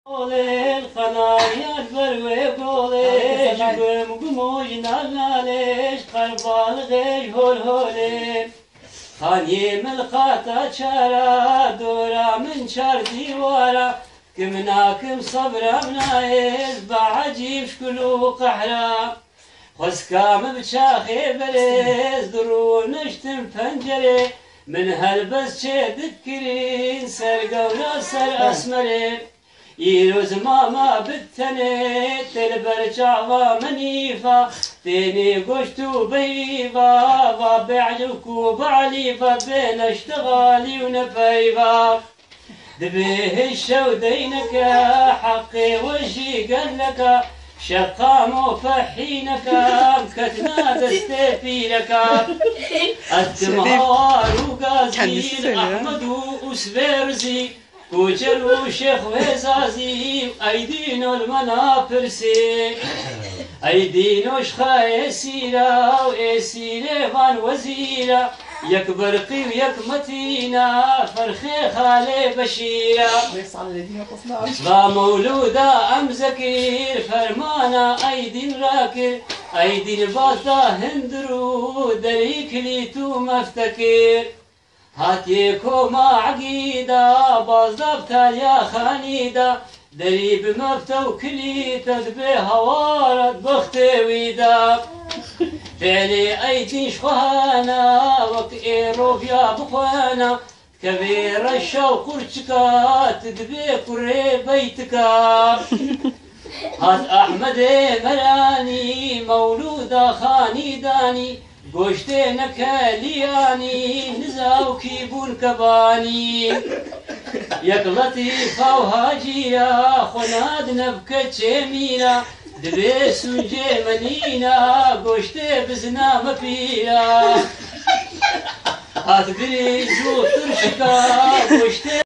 الخنايا بروي بوليش قم قموج نغاليش قربال غيش هول هولي خاني ملخاتا شارا دورا من شار ديوارا كمناكم صبرا منايز بعجيب شكلو قحرا خسكام بشاخي بريز درو نشتم فنجري من هلبس شي ذكرين سرقونا سر اسمري يروز ماما بالتني تلبرجع منيفا تيني قشتو بيفا بعجبكو بعليفا بين اشتغالي ونفيفا دبيه الشودينك حقي وجي قلك شقام وفحينك كتنا تستفينك التمهار وقازيل احمد وسبيرزي كوجل وشيخ وزازي ايدينو المنافرسي ايدينو شخا يسيرا ويسيري فان وزيرا يك برقي ويك متينا فرخي خالي بشيرا مولودا ام زكير فرمانا ايدين راكر ايدين باطا هندرو دريك ليتو مفتكر هاتيكو ما عقيدة بازدبتا يا خانيدا دريب مفتو كلي تدبي هوارد بختي ويدا فعلي ايتي شخوانا وك ايروف يا بخوانا كبير الشوق ورشكا تدبي كري بيتكا هات احمد مراني مولودا خاني داني قشتينك لياني نزاو كيبون كباني يك لطيفة وهاجية خناد نبكت شمينا دبيس وجيمنينا قشتي بزنا مفينا هات بريز وترشكا قشتي